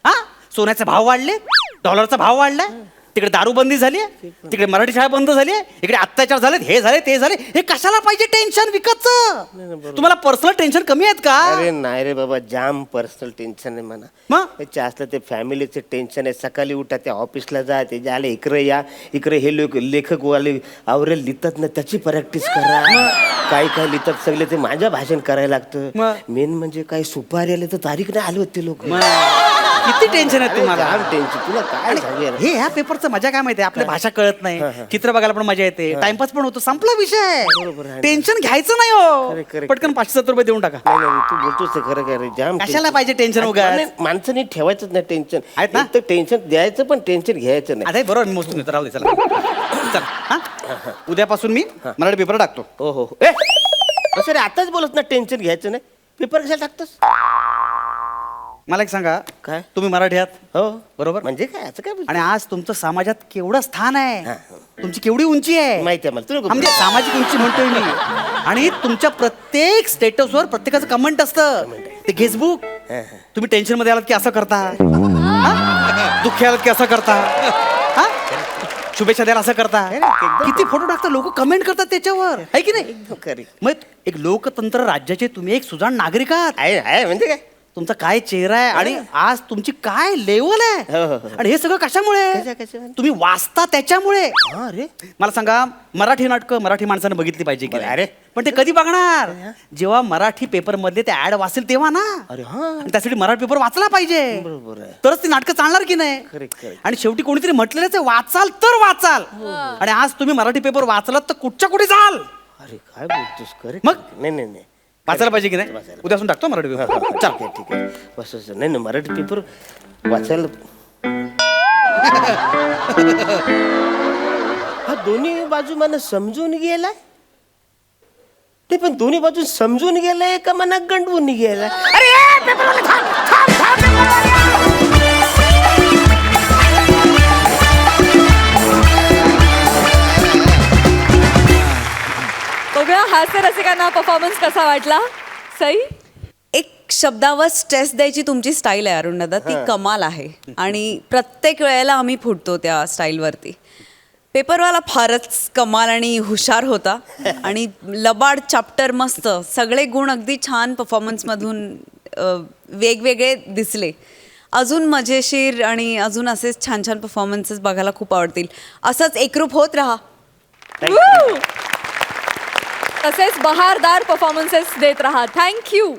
हा, सोन्याचे भाव वाढले, डॉलरचा भाव वाढलाय, तिकडे दारूबंदी झाली आहे, तिकडे मराठी शाळा बंद झाली आहे, इकडे अत्याचार झालेत, हे झाले ते झाले. हे कशाला पाहिजे टेन्शन विकतचं? तुम्हाला पर्सनल टेन्शन कमी आहेत का? अरे नाही रे बाबा, जाम पर्सनल टेन्शन आहे म्हणा. मग त्याचे असलं ते फॅमिलीचे टेन्शन आहे. सकाळी उठा, त्या ऑफिसला जा, ते झाले इकडे या, इकडे हे लोक लेखक वाले आवरेल लिहितात ना, त्याची प्रॅक्टिस करा. काय काय लिहितात सगळे ते माझ्या भाषण करायला लागतं. मेन म्हणजे काय सुपारी आले तर तारीख नाही आले होते लोक. किती टेन्शन आहे तुम्हाला? जाम टेन्शन. तुला काय सांगू यार? हे ह्या पेपरचं मजा काय माहितीये? आपली भाषा कळत नाही, चित्र बघायला पण मजा येते, टाइमपास पण होतो, संपला विषय. बरोबर आहे. टेन्शन घ्यायचं नाही हो. खरे, खरे, पटकन 570 रुपये देऊन टाका. नाही, नाही, तू बोलतोस ते खरं काय रे? जाम कशाला tension. पाहिजे टेन्शन वगैरे? नाही, माणसाने ठेवायचंच नाही टेन्शन. आहेत ना? एक तर टेन्शन द्यायचं पण टेन्शन घ्यायचं नाही. अरे बरोबर, मी मोजून घेतो. राहू दे, चला चला. हा? उद्यापासून मी मराठी पेपर टाकतो. हो हो हो. ए असं रे, आताच बोलत ना टेन्शन घ्यायचं नाही. पेपर कशाला टाकतोस? मला एक सांगा, काय? तुम्ही मराठी आहात हो बरोबर. म्हणजे काय असं काय बोलतो? आणि आज तुमचं समाजात केवढं स्थान आहे, तुमची केवढी उंची आहे माहिती आहे मला. तू नको म्हणजे सामाजिक उंची म्हणतोय मी. आणि तुमच्या प्रत्येक स्टेटसवर प्रत्येकाचं कमेंट असतं. ते फेसबुक. तुम्ही टेन्शन मध्ये आलात की असं करता, हा? दुःखी आलात की असं करता, हा? शुभेच्छा द्यायला असं करता. किती फोटो टाकता, लोक कमेंट करतात त्याच्यावर, आहे की नाही? खरी मग एक लोकतंत्र राज्याचे तुम्ही एक सुजाण नागरिक आहात. आहे म्हणजे काय? तुमचा काय चेहरा आहे आणि आज तुमची काय लेवल आहे. हो, हो, हो. आणि हे सगळं कशामुळे? कशामुळे? तुम्ही वाचता त्याच्यामुळे. अरे मला सांगा, मराठी नाटकं मराठी माणसानं बघितली पाहिजे की नाही? अरे. पण ते कधी बघणार? जेव्हा मराठी पेपर मध्ये ते ऍड वाचेल तेव्हा ना. अरे हा. आणि त्यासाठी मराठी पेपर वाचला पाहिजे, बरोबर आहे. तरच ती नाटकं चालणार की नाही? खरे, खरे. आणि शेवटी कोणीतरी म्हटलेलंच आहे, वाचाल तर वाचाल. आणि आज तुम्ही मराठी पेपर वाचलात तर कुठच्या कुठे जाल. अरे काय बोलतोस? खरे मग? नाही नाही नाही वाचायला पाहिजे की नाही? उद्यापासून टाकतो मराठी पेपर. चल ठीक आहे. बस बस. नाही नाही मराठी पेपर वाचायला. हा दोन्ही बाजू मला समजून गेलाय. ते पण दोन्ही बाजू समजून गेलाय का मना गंडवून गेलाय? अरे ए, पेपरवाला थांब, थांब, थांब, पेपरवाला! बघूया हास्य रसिकांना परफॉर्मन्स कसा वाटला. सई, एक शब्दावर स्ट्रेस द्यायची तुमची स्टाईल आहे अरुण दादा, ती कमाल आहे. आणि प्रत्येक वेळेला आम्ही फुटतो त्या स्टाईलवरती. पेपरवाला फारच कमाल आणि हुशार होता आणि लबाड चॅप्टर मस्त, सगळे गुण अगदी छान परफॉर्मन्समधून वेगवेगळे दिसले. अजून मजेशीर आणि अजून असेच छान छान परफॉर्मन्सेस बघायला खूप आवडतील. असंच एकरूप होत राहा. Woo! तसेच बहारदार परफॉर्मन्सेस देत राहा. थँक्यू.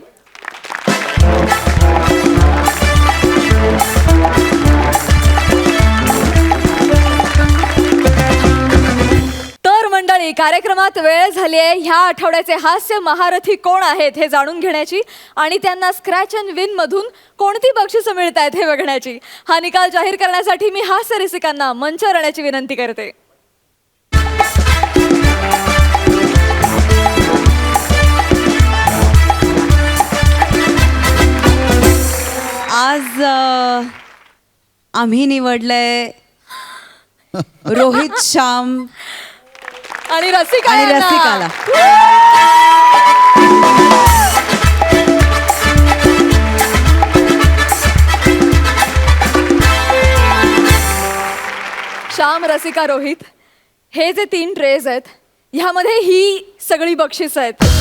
तर मंडळी, कार्यक्रमात वेळ झाली आहे ह्या आठवड्याचे हास्य महारथी कोण आहेत हे जाणून घेण्याची आणि त्यांना स्क्रॅच अँड विन मधून कोणती बक्षिसं मिळत आहेत हे बघण्याची. हा निकाल जाहीर करण्यासाठी मी हास्य रसिकांना मंचावर येण्याची विनंती करते. आज आम्ही निवडलंय रोहित, श्याम आणि रसिका आणि यांना. रसिकाला. श्याम, रसिका, रोहित हे जे 3 ट्रेज आहेत ह्यामध्ये ही सगळी बक्षिसं आहेत.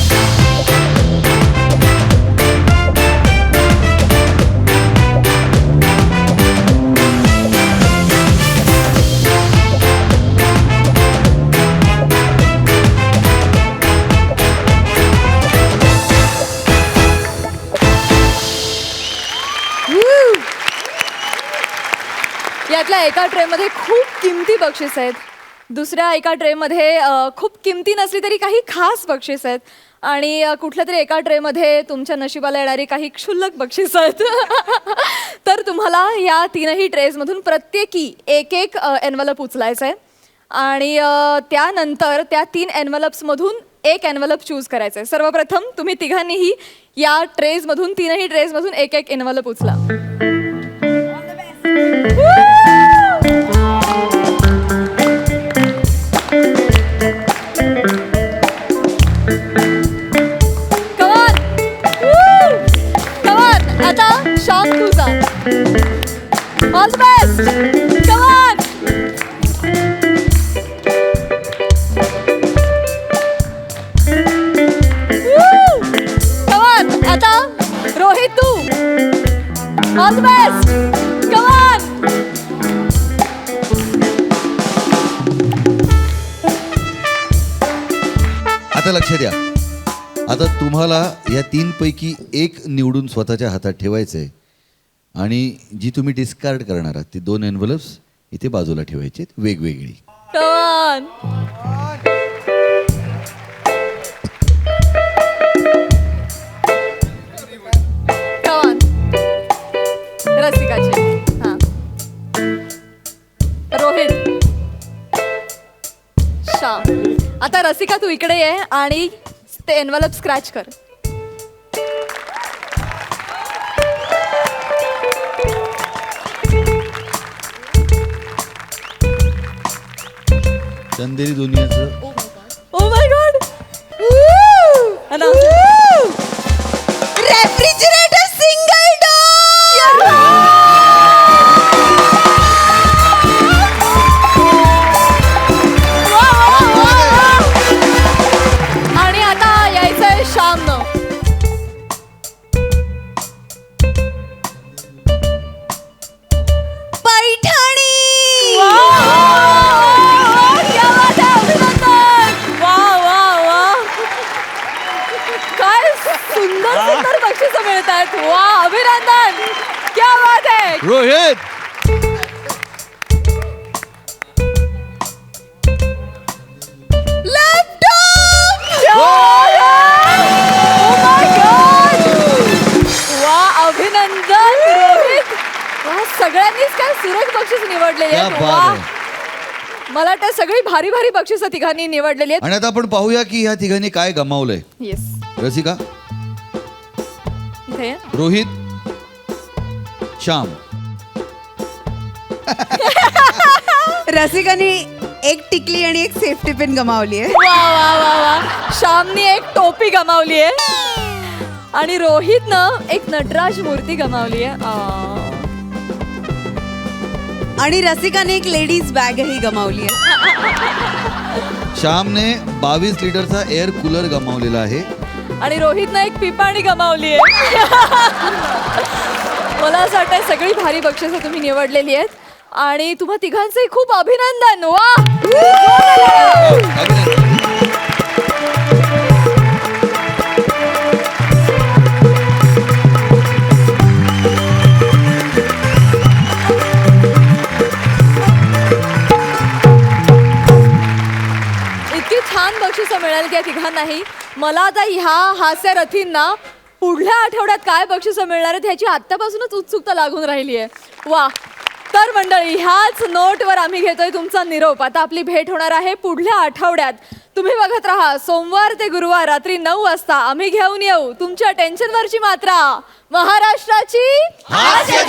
यातल्या एका ट्रेमध्ये खूप किमती बक्षीस आहेत, दुसऱ्या एका ट्रेमध्ये खूप किमती नसली तरी काही खास बक्षीस आहेत आणि कुठल्या तरी एका ट्रेमध्ये तुमच्या नशिबाला येणारी काही क्षुल्लक बक्षीस आहेत. तर तुम्हाला या 3ही ट्रेजमधून प्रत्येकी एक एनव्हलप उचलायचं आहे आणि त्यानंतर त्या 3 एनव्हलप्समधून एक एनव्हलप चूज करायचं आहे. सर्वप्रथम तुम्ही तिघांनीही या ट्रेजमधून 3ही ट्रेजमधून एक एनव्हलप उचला. आता श्याम तुझा. All the best. Come on. Come on. आता रोहित तू. All the best. Come on. आता लक्ष द्या. आता तुम्हाला या 3 पैकी एक निवडून स्वतःच्या हातात ठेवायचं आहे आणि जी तुम्ही डिस्कार्ड करणार आहात ती 2 एनव्हलप्स इथे बाजूला ठेवायचे वेगवेगळी. Come on. Come on. रसिकाची. हां. रोहित. श्याम. आता रसिका तू इकडे ये आणि ते एनव्हलप स्क्रॅच कर. चंदेरी दुनियाचं oh my god. Refrigerator single door. आणि आता यायचंय श्यामनं. पैठणी. क्या बात है, अभिनंदन. वा वा वा, काय सुंदर सुंदर बक्षिसं मिळत आहेत. वा, अभिनंदन. क्या बात है. रोहित. अभिनंदन रोहित. वा, सगळ्यांनीच काय सुरेख बक्षीस निवडलेली क्या आहेत. बात वा, आहे. मला वाटतं सगळी भारी भारी बक्षिसं तिघांनी निवडलेली आहेत. आणि आता आपण पाहूया की ह्या तिघांनी काय गमावलंय. येस, रसिका, इथे ये. रोहित, श्याम. रसिकाने एक टिकली आणि एक सेफ्टी पिन गमावली आहे. वा वा वा वा, श्यामनी एक टोपी गमावली आहे आणि रोहितनं एक नटराज मूर्ती गमावली आहे. आणि रसिकाने एक लेडीज बॅगही गमावली आहे. श्यामने 22 लिटरचा एअर कूलर गमावलेला आहे आणि रोहितनं एक पिपाणी गमावली आहे. मला असं वाटतं सगळी भारी बक्षिसं तुम्ही निवडलेली आहेत आणि तुम्हा तिघांचंही खूप अभिनंदन. वा, अभिनंदन. तिघांनाही. मला आता ह्या हास्यरथींना पुढल्या आठवड्यात काय बक्षिसं मिळणार आहेत ह्याची आत्तापासूनच उत्सुकता लागून राहिली आहे. वा. तर मंडळी, ह्याच नोटवर आम्ही घेतोय तुमचा निरोप. आता आपली भेट होणार आहे पुढल्या आठवड्यात. तुम्ही बघत राहा सोमवार ते गुरुवार रात्री 9 वाजता आम्ही घेऊन येऊ तुमच्या टेन्शनवरची मात्रा, महाराष्ट्राची हास्य